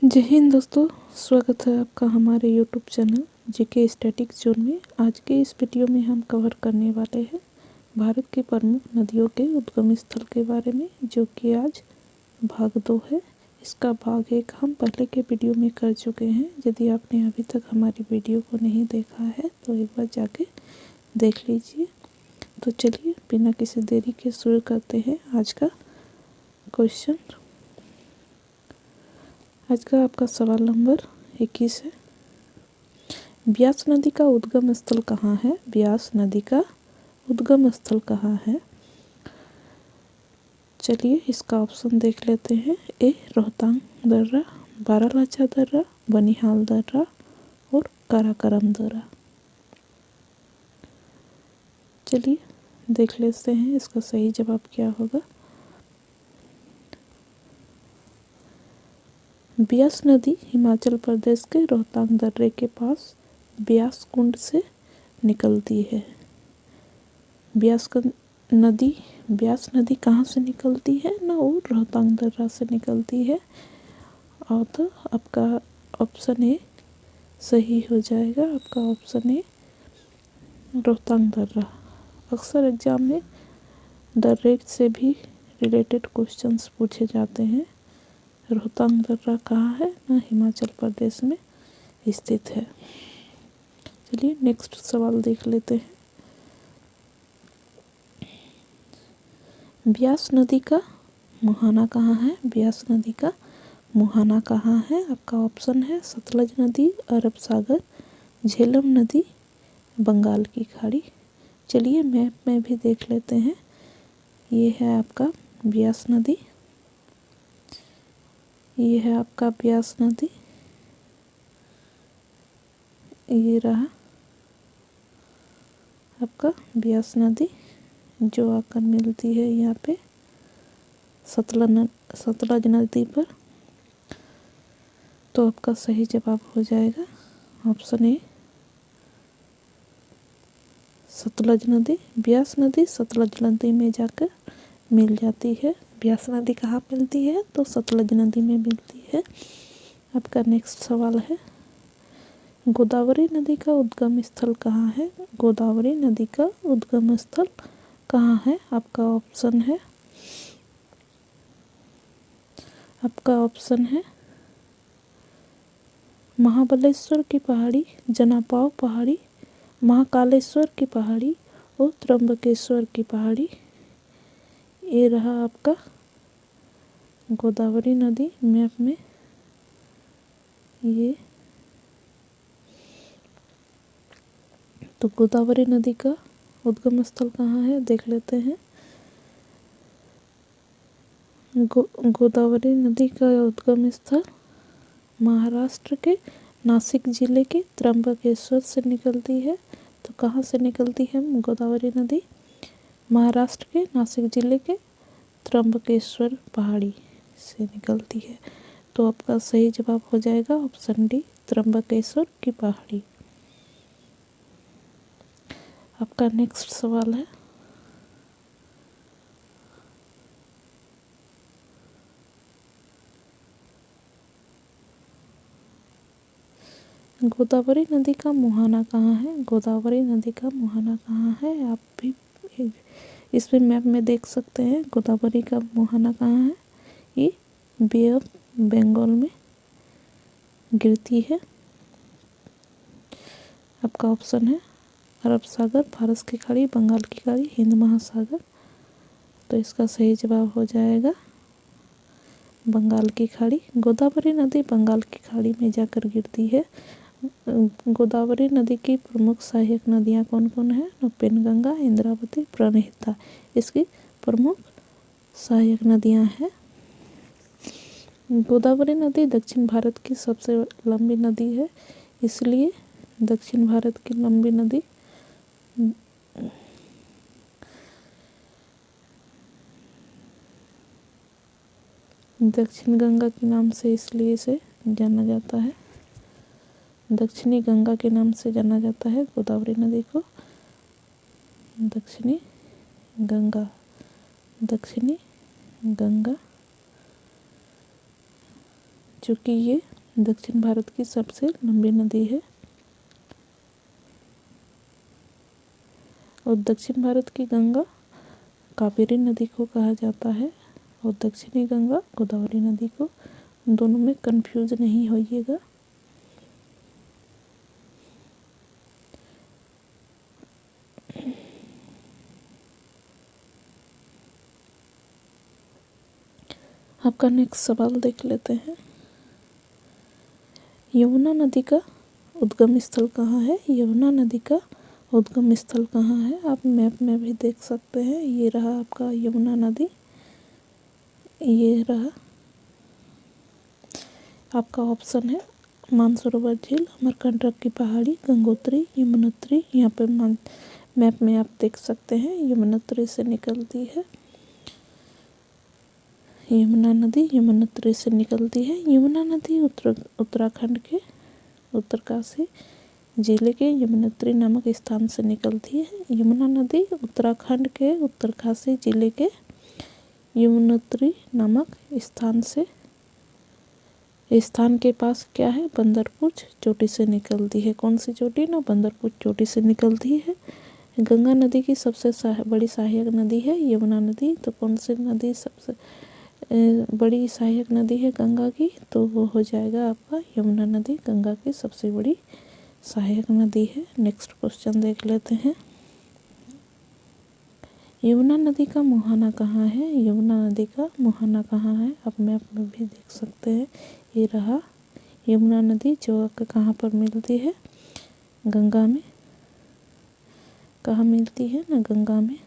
जय हिंद दोस्तों, स्वागत है आपका हमारे YouTube channel GK static zone में। आज के इस वीडियो में हम कवर करने वाले हैं भारत की प्रमुख नदियों के उद्गम स्थल के बारे में, जो कि आज भाग 2 है। इसका भाग 1 हम पहले के वीडियो में कर चुके हैं। यदि आपने अभी तक हमारी वीडियो को नहीं देखा है तो एक बार जाके देख लीजिए। तो चलिए बिना किसी देरी के शुरू करते हैं आज का क्वेश्चन। आज का आपका सवाल नंबर 21 है। ब्यास नदी का उद्गम स्थल कहाँ है? ब्यास नदी का उद्गम स्थल कहाँ है? चलिए इसका ऑप्शन देख लेते हैं। ए रोहतांग दर्रा, बारालाचा दर्रा, बनिहाल दर्रा और काराकोरम दर्रा। चलिए देख लेते हैं इसका सही जवाब क्या होगा। ब्यास नदी हिमाचल प्रदेश के रोहतांग दर्रे के पास ब्यास कुंड से निकलती है। ब्यास नदी कहाँ से निकलती है ना? वो रोहतांग दर्रा से निकलती है। और तो आपका ऑप्शन ए सही हो जाएगा। आपका ऑप्शन ए रोहतांग दर्रा। अक्सर एग्जाम में दर्रे से भी रिलेटेड क्वेश्चंस पूछे जाते हैं। रोहतांग दर्रा कहाँ है ना? हिमाचल प्रदेश में स्थित है। चलिए नेक्स्ट सवाल देख लेते हैं। ब्यास नदी का मुहाना कहाँ है? ब्यास नदी का मुहाना कहाँ है? आपका ऑप्शन है सतलज नदी, अरब सागर, झेलम नदी, बंगाल की खाड़ी। चलिए मैप में भी देख लेते हैं। ये है आपका ब्यास नदी, ये है आपका ब्यास नदी, ये रहा आपका ब्यास नदी जो आकर मिलती है यहाँ पे सतलज नदी पर। तो आपका सही जवाब हो जाएगा ऑप्शन ए सतलज नदी। ब्यास नदी सतलज नदी में जाकर मिल जाती है। ब्यास नदी कहाँ मिलती है? तो सतलज नदी में मिलती है। आपका नेक्स्ट सवाल है, गोदावरी नदी का उद्गम स्थल कहाँ है? गोदावरी नदी का उद्गम स्थल कहाँ है? आपका ऑप्शन है महाबलेश्वर की पहाड़ी, जनापाव पहाड़ी, महाकालेश्वर की पहाड़ी और त्र्यंबकेश्वर की पहाड़ी। ये रहा आपका गोदावरी नदी मैप में। ये तो गोदावरी नदी का उद्गम स्थल कहाँ है देख लेते हैं। गोदावरी नदी का उद्गम स्थल महाराष्ट्र के नासिक जिले के त्र्यंबकेश्वर से निकलती है। तो कहाँ से निकलती है गोदावरी नदी? महाराष्ट्र के नासिक जिले के त्र्यंबकेश्वर पहाड़ी से निकलती है। तो आपका सही जवाब हो जाएगा ऑप्शन डी त्र्यंबकेश्वर की पहाड़ी। आपका नेक्स्ट सवाल है, गोदावरी नदी का मुहाना कहाँ है? गोदावरी नदी का मुहाना कहाँ है? आप भी इसमें मैप में देख सकते हैं गोदावरी का मुहाना कहाँ है। ये बे ऑफ बंगाल में गिरती है। आपका ऑप्शन है अरब सागर, फारस की खाड़ी, बंगाल की खाड़ी, हिंद महासागर। तो इसका सही जवाब हो जाएगा बंगाल की खाड़ी। गोदावरी नदी बंगाल की खाड़ी में जाकर गिरती है। गोदावरी नदी की प्रमुख सहायक नदियाँ कौन कौन है? पेनगंगा, इंद्रावती, प्रणहिता इसकी प्रमुख सहायक नदियाँ हैं। गोदावरी नदी दक्षिण भारत की सबसे लंबी नदी है, इसलिए दक्षिण भारत की लंबी नदी दक्षिण गंगा के नाम से इसलिए इसे जाना जाता है। दक्षिणी गंगा के नाम से जाना जाता है गोदावरी नदी को। दक्षिणी गंगा, चूँकि ये दक्षिण भारत की सबसे लंबी नदी है। और दक्षिण भारत की गंगा कावेरी नदी को कहा जाता है और दक्षिणी गंगा गोदावरी नदी को। दोनों में कंफ्यूज नहीं होइएगा। आपका नेक्स्ट सवाल देख लेते हैं। यमुना नदी का उद्गम स्थल कहाँ है? यमुना नदी का उद्गम स्थल कहाँ है? आप मैप में भी देख सकते हैं। ये रहा आपका यमुना नदी, ये रहा आपका ऑप्शन है मानसरोवर झील, अमरकंटक की पहाड़ी, गंगोत्री, यमुनोत्री। यहाँ पे मैप में आप देख सकते हैं यमुनोत्री से निकलती है। यमुना नदी यमुनोत्री से निकलती है। यमुना नदी उत्तराखंड के उत्तरकाशी जिले के यमुनोत्री नामक स्थान से निकलती है। यमुना नदी उत्तराखंड के उत्तरकाशी जिले के यमुनोत्री नामक स्थान के पास क्या है? बंदरपुर चोटी से निकलती है। कौन सी चोटी? ना, बंदरपुर चोटी से निकलती है। गंगा नदी की सबसे बड़ी सहायक नदी है यमुना नदी। तो कौन सी नदी सबसे बड़ी सहायक नदी है गंगा की? तो वो हो जाएगा आपका यमुना नदी गंगा की सबसे बड़ी सहायक नदी है। नेक्स्ट क्वेश्चन देख लेते हैं। यमुना नदी का मुहाना कहाँ है? यमुना नदी का मुहाना कहाँ है? आप मैप में भी देख सकते हैं। ये रहा यमुना नदी, जो कहाँ पर मिलती है? गंगा में। कहाँ मिलती है? ना, गंगा में।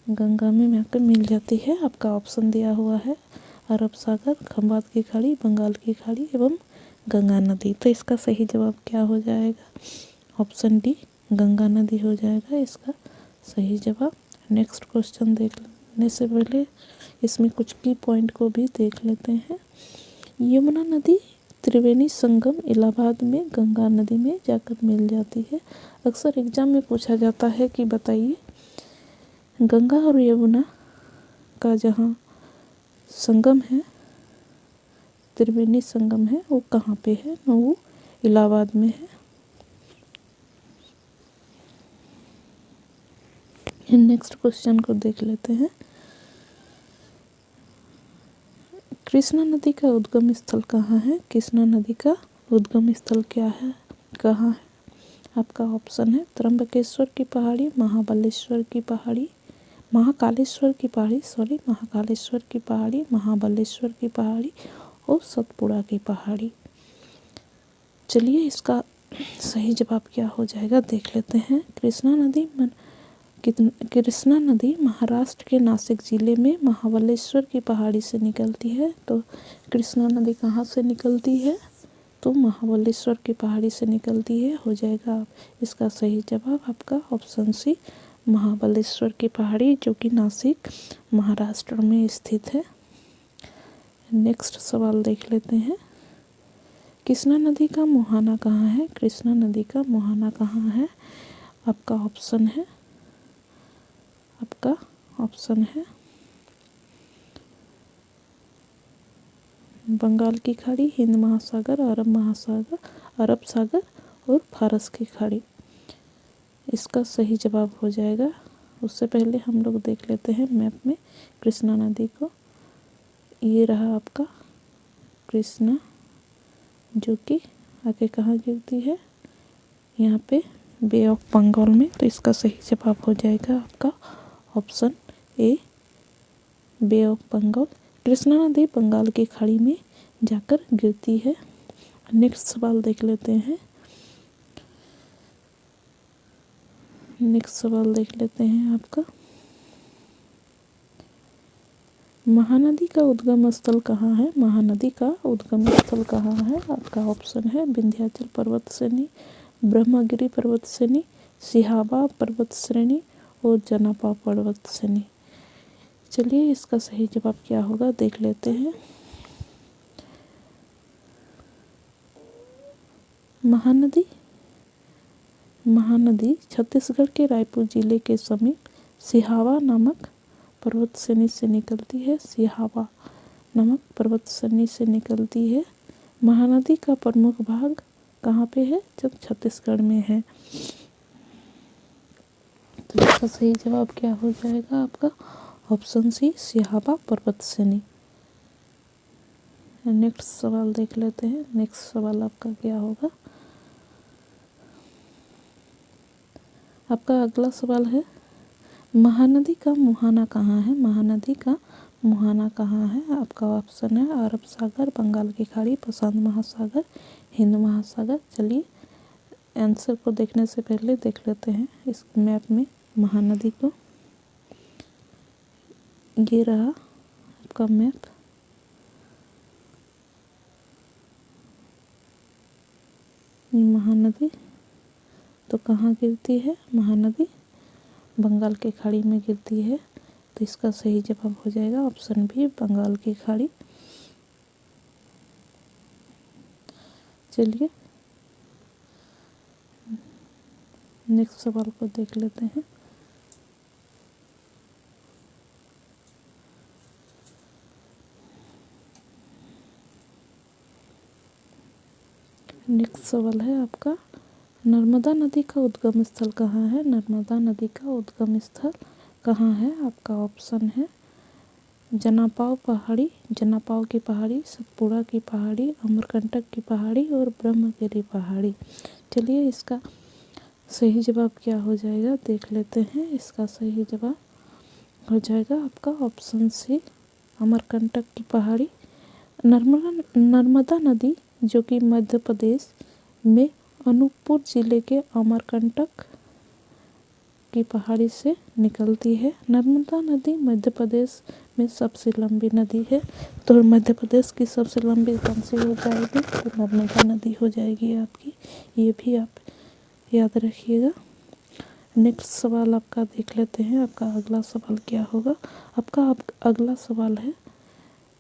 गंगा में मिलकर मिल जाती है। आपका ऑप्शन दिया हुआ है अरब सागर, खंबात की खाड़ी, बंगाल की खाड़ी एवं गंगा नदी। तो इसका सही जवाब क्या हो जाएगा? ऑप्शन डी, गंगा नदी हो जाएगा इसका सही जवाब। नेक्स्ट क्वेश्चन देखने से पहले इसमें कुछ की पॉइंट को भी देख लेते हैं। यमुना नदी त्रिवेणी संगम इलाहाबाद में गंगा नदी में जाकर मिल जाती है। अक्सर एग्जाम में पूछा जाता है कि बताइए गंगा और यमुना का जहाँ संगम है, त्रिवेणी संगम है, वो कहाँ पे है? वो इलाहाबाद में है। नेक्स्ट क्वेश्चन को देख लेते हैं। कृष्णा नदी का उद्गम स्थल कहाँ है? कृष्णा नदी का उद्गम स्थल क्या है, कहाँ है? आपका ऑप्शन है त्र्यंबकेश्वर की पहाड़ी, महाकालेश्वर की पहाड़ी, महाकालेश्वर की पहाड़ी और सतपुड़ा की पहाड़ी। चलिए इसका सही जवाब क्या हो जाएगा देख लेते हैं। कृष्णा नदी महाराष्ट्र के नासिक जिले में महाबलेश्वर की पहाड़ी से निकलती है। तो कृष्णा नदी कहाँ से निकलती है? तो महाबलेश्वर की पहाड़ी से निकलती है। हो जाएगा इसका सही जवाब आपका ऑप्शन सी, महाबलेश्वर की पहाड़ी, जो कि नासिक महाराष्ट्र में स्थित है। नेक्स्ट सवाल देख लेते हैं। कृष्णा नदी का मुहाना कहाँ है? कृष्णा नदी का मुहाना कहाँ है? आपका ऑप्शन है बंगाल की खाड़ी, हिंद महासागर, अरब सागर और फारस की खाड़ी। इसका सही जवाब हो जाएगा। उससे पहले हम लोग देख लेते हैं मैप में कृष्णा नदी को। ये रहा आपका कृष्णा, जो कि आगे कहाँ गिरती है? यहाँ पे बे ऑफ बंगाल में। तो इसका सही जवाब हो जाएगा आपका option A, bay of Bengal. Krishna नदी बंगाल की खाड़ी में जाकर गिरती है। नेक्स्ट सवाल देख लेते हैं। आपका महानदी का उद्गम स्थल कहाँ है? महानदी का उद्गम स्थल कहाँ है? आपका ऑप्शन है विंध्याचल पर्वत श्रेणी, ब्रह्मगिरी पर्वत श्रेणी, सिहावा पर्वत श्रेणी और जनापा पर्वत श्रेणी। चलिए इसका सही जवाब क्या होगा देख लेते हैं। महानदी छत्तीसगढ़ के रायपुर जिले के समीप सिहावा नामक पर्वत श्रेणी से निकलती है। सिहावा नामक पर्वत श्रेणी से निकलती है। महानदी का प्रमुख भाग कहाँ पे है? जब छत्तीसगढ़ में है। तो इसका सही जवाब क्या हो जाएगा आपका? ऑप्शन सी, सिहावा पर्वत श्रेणी। नेक्स्ट सवाल देख लेते हैं। नेक्स्ट सवाल आपका क्या होगा? आपका अगला सवाल है, महानदी का मुहाना कहाँ है? महानदी का मुहाना कहाँ है? आपका ऑप्शन है अरब सागर, बंगाल की खाड़ी, प्रशांत महासागर, हिंद महासागर। चलिए आंसर को देखने से पहले देख लेते हैं इस मैप में महानदी को। ये रहा आपका मैप। महानदी तो कहाँ गिरती है? महानदी बंगाल की खाड़ी में गिरती है। तो इसका सही जवाब हो जाएगा ऑप्शन बी, बंगाल की खाड़ी। चलिए नेक्स्ट सवाल को देख लेते हैं। नेक्स्ट सवाल है आपका, नर्मदा नदी का उद्गम स्थल कहाँ है? नर्मदा नदी का उद्गम स्थल कहाँ है? आपका ऑप्शन है जनापाव पहाड़ी, जनापाव की पहाड़ी, सतपुड़ा की पहाड़ी, अमरकंटक की पहाड़ी और ब्रह्मगिरी पहाड़ी। चलिए इसका सही जवाब क्या हो जाएगा देख लेते हैं। इसका सही जवाब हो जाएगा आपका ऑप्शन सी, अमरकंटक की पहाड़ी। नर्मदा नदी जो कि मध्य प्रदेश में अनूपपुर जिले के अमरकंटक की पहाड़ी से निकलती है। नर्मदा नदी मध्य प्रदेश में सबसे लंबी नदी है। तो मध्य प्रदेश की सबसे लंबी कौन सी हो जाएगी? तो नर्मदा नदी हो जाएगी आपकी। ये भी आप याद रखिएगा। नेक्स्ट सवाल आपका देख लेते हैं। आपका अगला सवाल क्या होगा? आपका अगला सवाल है,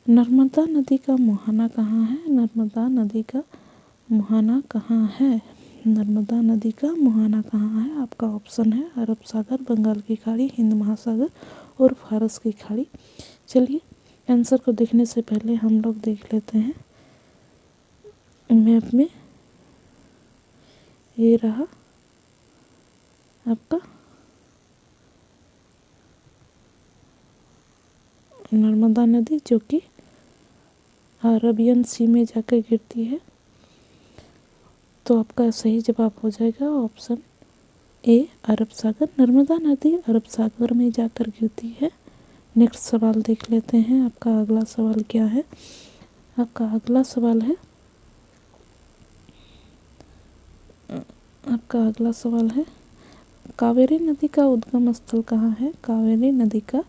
नर्मदा नदी का मुहाना कहाँ है? नर्मदा नदी का मुहाना कहाँ है? नर्मदा नदी का मुहाना कहाँ है? आपका ऑप्शन है अरब सागर, बंगाल की खाड़ी, हिंद महासागर और फारस की खाड़ी। चलिए आंसर को देखने से पहले हम लोग देख लेते हैं मैप में। ये रहा आपका नर्मदा नदी जो कि अरबियन सी में जाकर गिरती है। तो आपका सही जवाब हो जाएगा ऑप्शन ए, अरब सागर। नर्मदा नदी अरब सागर में जाकर गिरती है। नेक्स्ट सवाल देख लेते हैं। आपका अगला सवाल क्या है? आपका अगला सवाल है, आपका अगला सवाल है, कावेरी नदी का उद्गम स्थल कहाँ है? कावेरी नदी का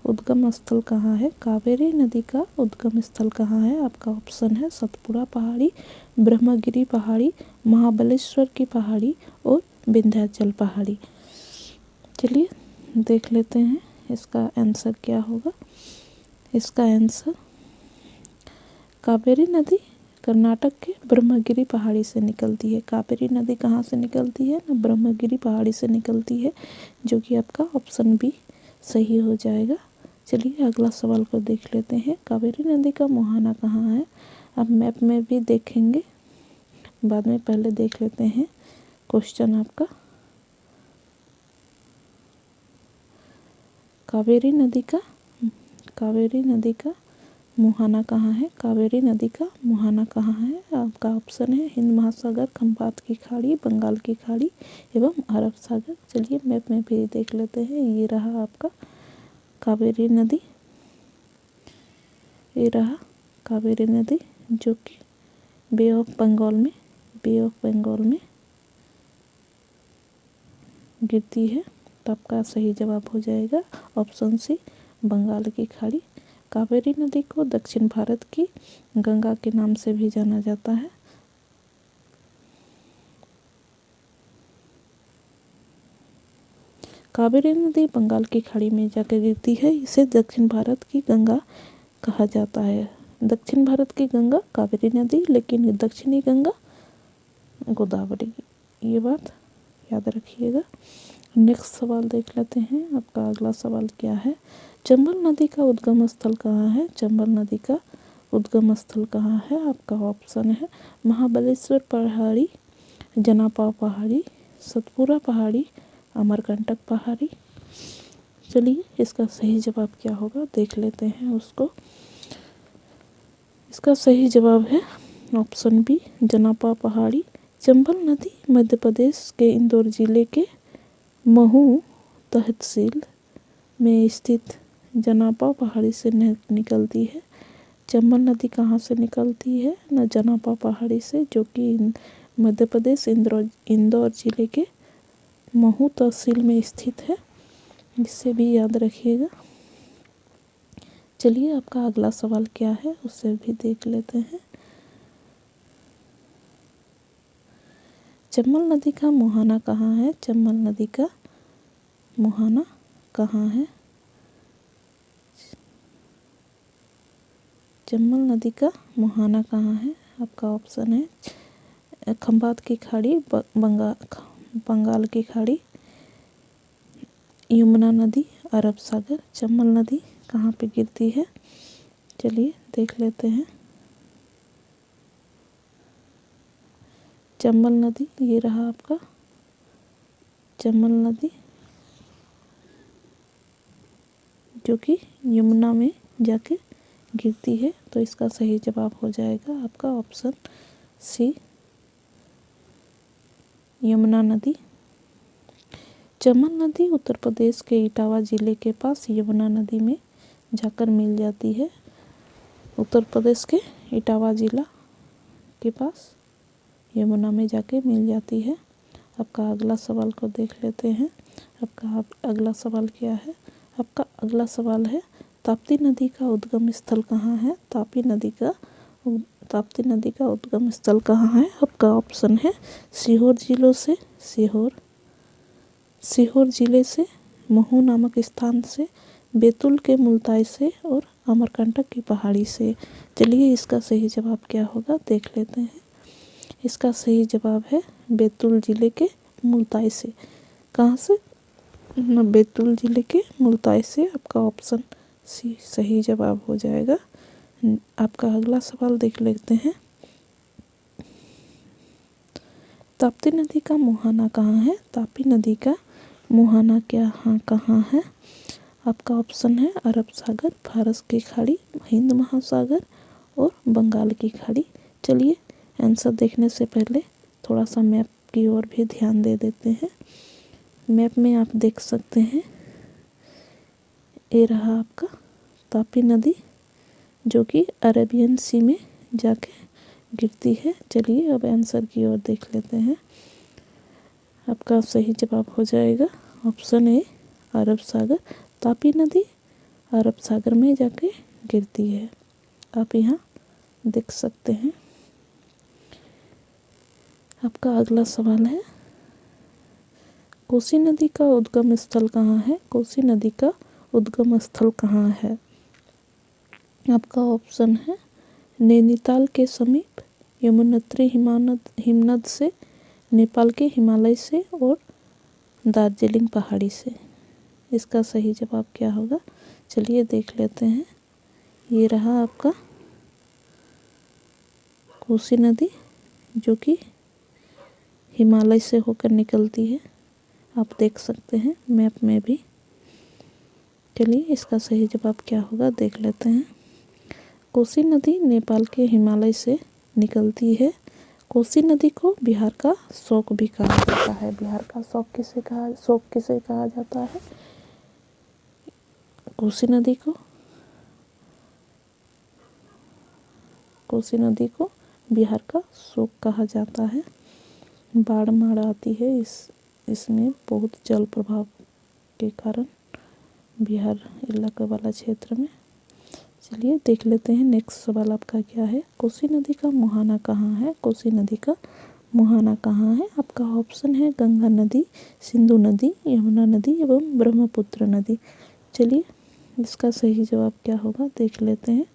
उद्गम स्थल कहाँ है? कावेरी नदी का उद्गम स्थल कहाँ है? आपका ऑप्शन है सतपुड़ा पहाड़ी, ब्रह्मगिरी पहाड़ी, महाबलेश्वर की पहाड़ी और विंध्याचल पहाड़ी। चलिए देख लेते हैं इसका आंसर क्या होगा। इसका आंसर, कावेरी नदी कर्नाटक के ब्रह्मगिरी पहाड़ी से निकलती है। कावेरी नदी कहाँ से निकलती है? ना ब्रह्मगिरी पहाड़ी से निकलती है, जो कि आपका ऑप्शन बी सही हो जाएगा। चलिए अगला सवाल को देख लेते हैं। कावेरी नदी का मुहाना कहाँ है? आप मैप में भी देखेंगे बाद में, पहले देख लेते हैं क्वेश्चन आपका। कावेरी नदी का मुहाना कहाँ है? कावेरी नदी का मुहाना कहाँ है? आपका ऑप्शन है हिंद महासागर, खंबात की खाड़ी, बंगाल की खाड़ी एवं अरब सागर। चलिए मैप में भी देख लेते हैं। ये रहा आपका कावेरी नदी। ये रहा कावेरी नदी जो कि बे ऑफ बंगाल में गिरती है। तो आपका सही जवाब हो जाएगा ऑप्शन सी, बंगाल की खाड़ी। कावेरी नदी को दक्षिण भारत की गंगा के नाम से भी जाना जाता है। कावेरी नदी बंगाल की खाड़ी में जाकर गिरती है। इसे दक्षिण भारत की गंगा कहा जाता है। दक्षिण भारत की गंगा कावेरी नदी, लेकिन दक्षिणी गंगा गोदावरी। ये बात याद रखिएगा। नेक्स्ट सवाल देख लेते हैं। आपका अगला सवाल क्या है? चंबल नदी का उद्गम स्थल कहाँ है? चंबल नदी का उद्गम स्थल कहाँ है? आपका ऑप्शन है महाबलेश्वर पहाड़ी, जनापा पहाड़ी, सतपुरा पहाड़ी, अमरकंटक पहाड़ी। चलिए इसका सही जवाब क्या होगा देख लेते हैं उसको। इसका सही जवाब है ऑप्शन बी, जनापा पहाड़ी। चंबल नदी मध्य प्रदेश के इंदौर जिले के महू तहसील में स्थित जनापा पहाड़ी से निकलती है। चंबल नदी कहाँ से निकलती है? न जनापा पहाड़ी से, जो कि मध्य प्रदेश इंदौर जिले के महू तहसील में स्थित है। इससे भी याद रखिएगा। चलिए आपका अगला सवाल क्या है उसे भी देख लेते हैं। चंबल नदी का मुहाना कहाँ है? चंबल नदी का मुहाना कहाँ है? चंबल नदी का मुहाना कहाँ है? आपका ऑप्शन है खंबात की खाड़ी, बंगाल की खाड़ी, यमुना नदी, अरब सागर। चंबल नदी कहाँ पे गिरती है? चलिए देख लेते हैं। चंबल नदी ये रहा आपका चंबल नदी, जो कि यमुना में जाके गिरती है। तो इसका सही जवाब हो जाएगा आपका ऑप्शन सी, यमुना नदी। चंबल नदी उत्तर प्रदेश के इटावा जिले के पास यमुना नदी में जाकर मिल जाती है। उत्तर प्रदेश के इटावा जिला के पास यमुना में जाके मिल जाती है। आपका अगला सवाल को देख लेते हैं। आपका अगला सवाल क्या है? आपका अगला सवाल है ताप्ती नदी का उद्गम स्थल कहाँ है? ताप्ती नदी का उद्गम स्थल कहाँ है? आपका ऑप्शन है सीहोर जिले से, महू नामक स्थान से, बैतूल के मुल्ताई से और अमरकंटक की पहाड़ी से। चलिए इसका सही जवाब क्या होगा देख लेते हैं। इसका सही जवाब है बैतूल जिले के मुल्ताई से। कहाँ से? बैतूल जिले के मुल्ताई से। आपका ऑप्शन सी सही जवाब हो जाएगा। आपका अगला सवाल देख लेते हैं। ताप्ती नदी का मुहाना कहाँ है? ताप्ती नदी का मुहाना कहाँ है? आपका ऑप्शन है अरब सागर, फारस की खाड़ी, हिंद महासागर और बंगाल की खाड़ी। चलिए आंसर देखने से पहले थोड़ा सा मैप की ओर भी ध्यान दे देते हैं। मैप में आप देख सकते हैं ये रहा आपका ताप्ती नदी, जो कि अरेबियन सी में जाके गिरती है। चलिए अब आंसर की ओर देख लेते हैं। आपका सही जवाब हो जाएगा ऑप्शन ए, अरब सागर। ताप्ती नदी अरब सागर में जाके गिरती है, आप यहाँ देख सकते हैं। आपका अगला सवाल है कोसी नदी का उद्गम स्थल कहाँ है? कोसी नदी का उद्गम स्थल कहाँ है? आपका ऑप्शन है नैनीताल के समीप, यमुनोत्री हिमनद से, नेपाल के हिमालय से और दार्जिलिंग पहाड़ी से। इसका सही जवाब क्या होगा चलिए देख लेते हैं। ये रहा आपका कोसी नदी, जो कि हिमालय से होकर निकलती है, आप देख सकते हैं मैप में भी। चलिए इसका सही जवाब क्या होगा देख लेते हैं। कोसी नदी नेपाल के हिमालय से निकलती है। कोसी नदी को बिहार का शोक भी कहा जाता है। बिहार का शोक किसे कहा जाता है? कोसी नदी को बिहार का शोक कहा जाता है। बाढ़ आती है इसमें बहुत जल प्रभाव के कारण बिहार इलाका वाला क्षेत्र में। चलिए देख लेते हैं नेक्स्ट सवाल आपका क्या है। कोसी नदी का मुहाना कहाँ है? कोसी नदी का मुहाना कहाँ है? आपका ऑप्शन है गंगा नदी, सिंधु नदी, यमुना नदी एवं ब्रह्मपुत्र नदी। चलिए इसका सही जवाब क्या होगा देख लेते हैं।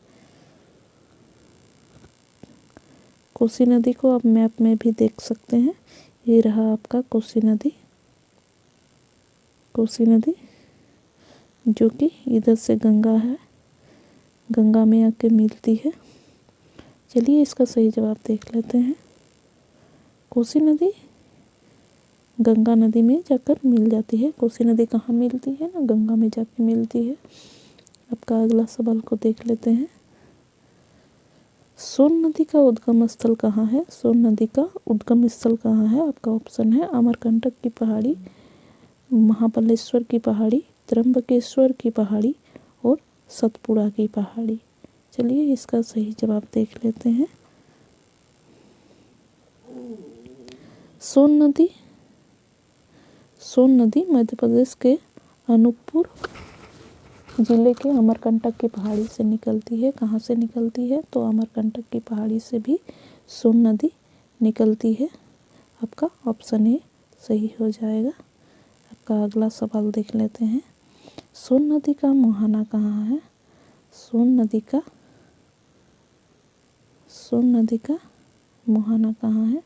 कोसी नदी को आप मैप में भी देख सकते हैं। ये रहा आपका कोसी नदी, जो कि इधर से गंगा है, गंगा में आके मिलती है। चलिए इसका सही जवाब देख लेते हैं। कोसी नदी गंगा नदी में जाकर मिल जाती है। कोसी नदी कहाँ मिलती है ना, गंगा में जाकर मिलती है। आपका अगला सवाल को देख लेते हैं। सोन नदी का उद्गम स्थल कहाँ है? सोन नदी का उद्गम स्थल कहाँ है? आपका ऑप्शन है अमरकंटक की पहाड़ी, महाबलेश्वर की पहाड़ी, त्र्यंबकेश्वर की पहाड़ी और सतपुड़ा की पहाड़ी। चलिए इसका सही जवाब देख लेते हैं। सोन नदी मध्य प्रदेश के अनूपपुर जिले के अमरकंटक की पहाड़ी से निकलती है। कहाँ से निकलती है? तो अमरकंटक की पहाड़ी से भी सोन नदी निकलती है। आपका ऑप्शन ए सही हो जाएगा। आपका अगला सवाल देख लेते हैं। सोन नदी का मुहाना कहाँ है? सोन नदी का मुहाना कहाँ है?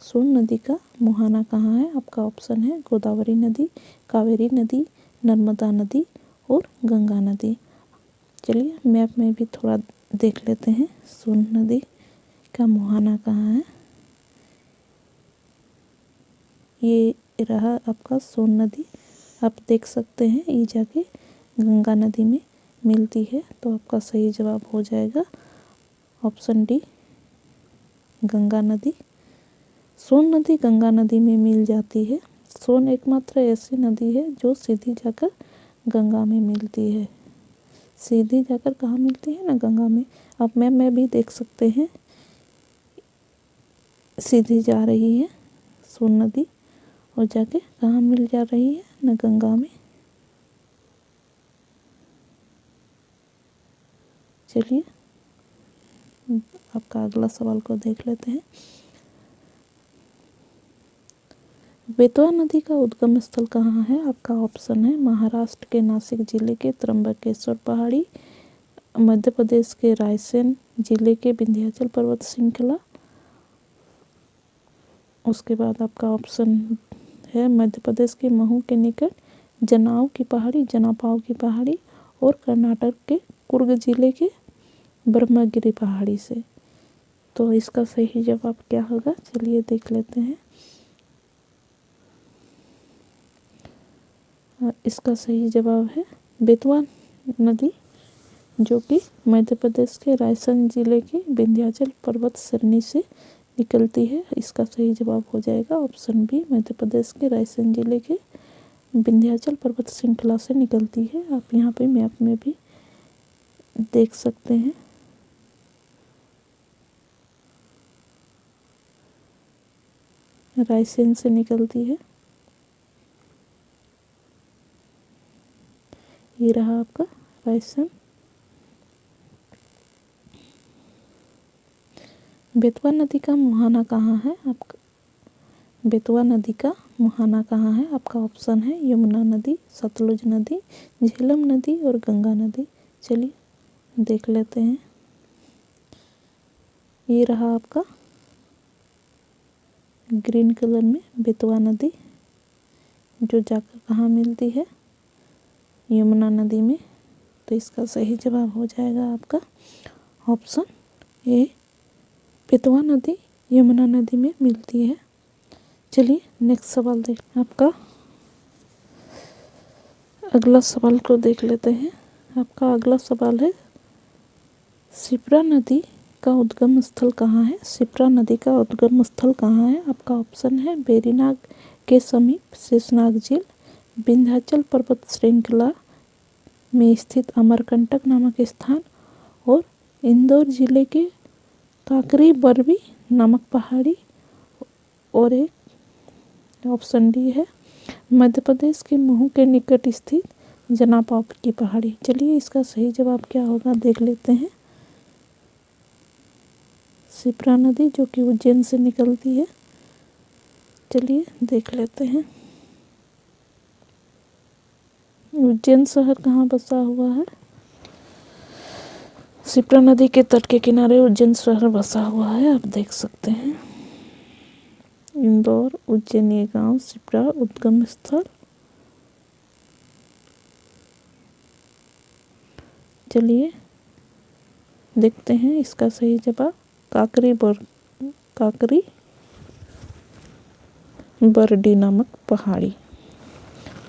सोन नदी का मुहाना कहाँ है? आपका ऑप्शन है गोदावरी नदी, कावेरी नदी, नर्मदा नदी और गंगा नदी। चलिए मैप में भी थोड़ा देख लेते हैं सोन नदी का मुहाना कहाँ है। ये रहा आपका सोन नदी। आप देख सकते हैं ये जाके गंगा नदी में मिलती है। तो आपका सही जवाब हो जाएगा ऑप्शन डी, गंगा नदी। सोन नदी गंगा नदी में मिल जाती है। सोन एकमात्र ऐसी नदी है जो सीधी जाकर गंगा में मिलती है। सीधी जाकर कहाँ मिलती है ना, गंगा में। आप मैप में भी देख सकते हैं सीधी जा रही है सोन नदी और जाके कहाँ मिल जा रही है ना, गंगा में। चलिए आपका अगला सवाल को देख लेते हैं। बेतवा नदी का उद्गम स्थल कहाँ है? आपका ऑप्शन है महाराष्ट्र के नासिक जिले के त्र्यंबकेश्वर पहाड़ी, मध्य प्रदेश के रायसेन जिले के विंध्याचल पर्वत श्रृंखला। उसके बाद आपका ऑप्शन है मध्य प्रदेश के महू के निकट जनाव की पहाड़ी और कर्नाटक के कुर्ग जिले के ब्रह्मगिरी पहाड़ी से। तो इसका सही जवाब क्या होगा? चलिए देख लेते हैं। इसका सही जवाब है बेतवा नदी, जो कि मध्य प्रदेश के रायसेन जिले के विंध्याचल पर्वत श्रेणी से निकलती है। इसका सही जवाब हो जाएगा ऑप्शन बी, मध्य प्रदेश के रायसेन जिले के विंध्याचल पर्वत श्रृंखला से निकलती है। आप यहाँ पे मैप में भी देख सकते हैं। रायसेन से निकलती है। ये रहा आपका रायसेन। बेतवा नदी का मुहाना कहाँ है? आपका बेतवा नदी का मुहाना कहाँ है? आपका ऑप्शन है यमुना नदी, सतलुज नदी, झेलम नदी और गंगा नदी। चलिए देख लेते हैं। ये रहा आपका ग्रीन कलर में बेतवा नदी, जो जाकर कहाँ मिलती है? यमुना नदी में। तो इसका सही जवाब हो जाएगा आपका ऑप्शन ए, बेतवा नदी यमुना नदी में मिलती है। चलिए नेक्स्ट सवाल देख, आपका अगला सवाल को देख लेते हैं। आपका अगला सवाल है शिप्रा नदी का उद्गम स्थल कहाँ है? शिप्रा नदी का उद्गम स्थल कहाँ है? आपका ऑप्शन है वेरीनाग के समीप शेषनाग झील, विंध्याचल पर्वत श्रृंखला में स्थित अमरकंटक नामक स्थान और इंदौर जिले के काकरी बरवी नामक पहाड़ी। और एक ऑप्शन डी है मध्य प्रदेश के महू के निकट स्थित जनापाव की पहाड़ी। चलिए इसका सही जवाब क्या होगा देख लेते हैं। शिप्रा नदी जो कि उज्जैन से निकलती है। चलिए देख लेते हैं उज्जैन शहर कहाँ बसा हुआ है। शिप्रा नदी के तट के किनारे उज्जैन शहर बसा हुआ है। आप देख सकते हैं इंदौर उज्जैन ये गांव शिप्रा उद्गम स्थल। चलिए देखते हैं इसका सही जवाब काकरी बरडी नामक पहाड़ी।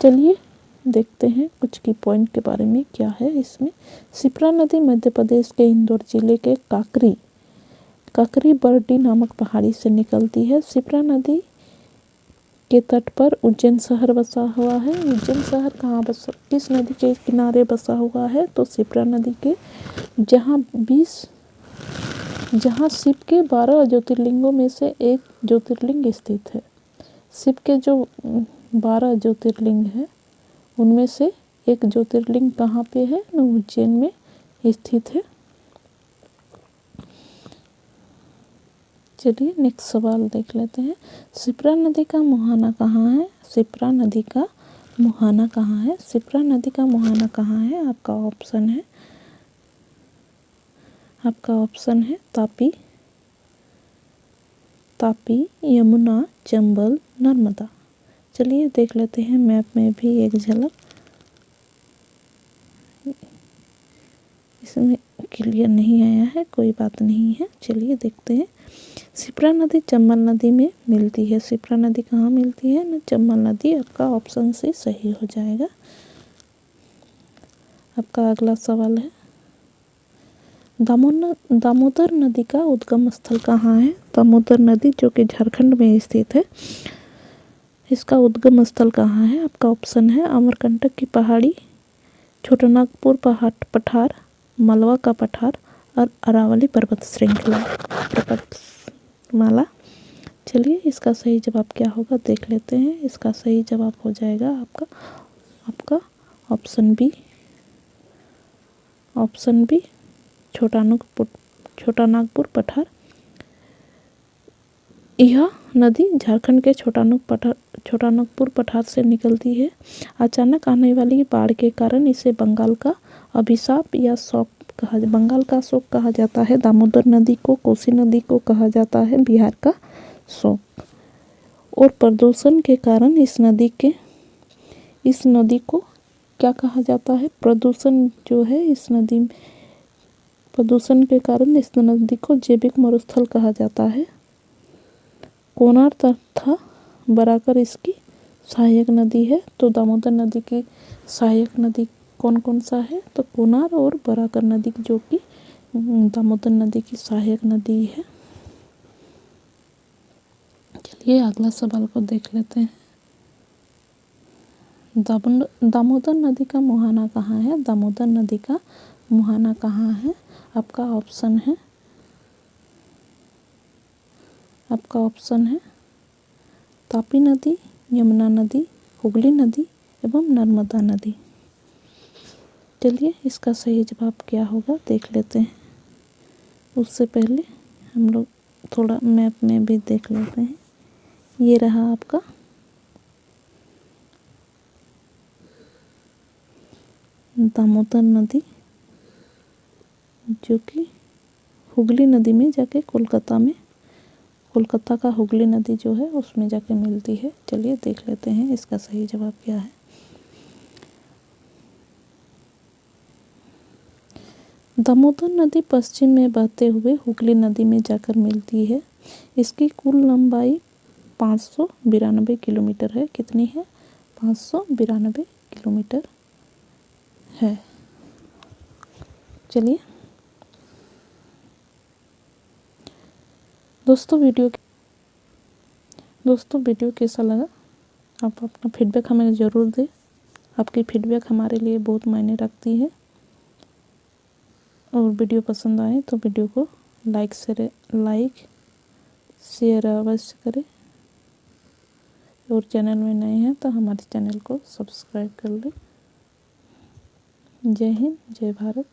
चलिए देखते हैं कुछ की पॉइंट के बारे में क्या है इसमें। शिप्रा नदी मध्य प्रदेश के इंदौर जिले के काकरी बरडी नामक पहाड़ी से निकलती है। शिप्रा नदी के तट पर उज्जैन शहर बसा हुआ है। उज्जैन शहर किस नदी के किनारे बसा हुआ है? तो शिप्रा नदी के, जहाँ शिव के 12 ज्योतिर्लिंगों में से एक ज्योतिर्लिंग स्थित है। शिव के जो 12 ज्योतिर्लिंग है उनमें से एक ज्योतिर्लिंग कहाँ पे है? उज्जैन में स्थित है। चलिए नेक्स्ट सवाल देख लेते हैं। शिप्रा नदी का मुहाना कहाँ है? शिप्रा नदी का मुहाना कहाँ है? शिप्रा नदी का मुहाना कहाँ है? आपका ऑप्शन है तापी, यमुना, चंबल, नर्मदा। चलिए देख लेते हैं मैप में भी एक झलक। इसमें क्लियर नहीं आया है, कोई बात नहीं है। चलिए देखते हैं। शिप्रा नदी चंबल नदी में मिलती है। शिप्रा नदी कहाँ मिलती है? ना चंबल नदी। आपका ऑप्शन से सही हो जाएगा। आपका अगला सवाल है, दामोदर नदी का उद्गम स्थल कहाँ है? दामोदर नदी जो कि झारखंड में स्थित है, इसका उद्गम स्थल कहाँ है? आपका ऑप्शन है अमरकंटक की पहाड़ी, छोटानागपुर पठार, मालवा का पठार और अरावली पर्वतमाला। चलिए इसका सही जवाब क्या होगा देख लेते हैं। इसका सही जवाब हो जाएगा आपका ऑप्शन बी छोटानागपुर पठार। यह नदी झारखंड के छोटानागपुर पठार से निकलती है। अचानक आने वाली बाढ़ के कारण इसे बंगाल का अभिशाप या बंगाल का शोक कहा जाता है। दामोदर नदी को कोसी नदी को कहा जाता है बिहार का शोक। और प्रदूषण के कारण इस नदी को क्या कहा जाता है? प्रदूषण जो है प्रदूषण के कारण इस नदी को जैविक मरुस्थल कहा जाता है। कोनार तथा बराकर इसकी सहायक नदी है। तो दामोदर नदी की सहायक नदी कौन कौन सा है? तो कोनार और बराकर नदी जो कि दामोदर नदी की सहायक नदी है। चलिए अगला सवाल को देख लेते हैं। दामोदर नदी का मुहाना कहाँ है? दामोदर नदी का मुहाना कहाँ है? आपका ऑप्शन है तापी नदी, यमुना नदी, हुगली नदी एवं नर्मदा नदी। चलिए इसका सही जवाब क्या होगा देख लेते हैं। उससे पहले हम लोग थोड़ा मैप में भी देख लेते हैं। ये रहा आपका दामोदर नदी जो कि हुगली नदी में जाके कोलकाता का हुगली नदी जो है उसमें जाके मिलती है। चलिए देख लेते हैं इसका सही जवाब क्या है। दामोदर नदी पश्चिम में बहते हुए हुगली नदी में जाकर मिलती है। इसकी कुल लंबाई 592 किलोमीटर है। कितनी है? 592 किलोमीटर है। चलिए दोस्तों वीडियो कैसा लगा? आप अपना फीडबैक हमें ज़रूर दें। आपकी फीडबैक हमारे लिए बहुत मायने रखती है। और वीडियो पसंद आए तो वीडियो को लाइक शेयर अवश्य करें। और चैनल में नए हैं तो हमारे चैनल को सब्सक्राइब कर लें। जय हिंद, जय भारत।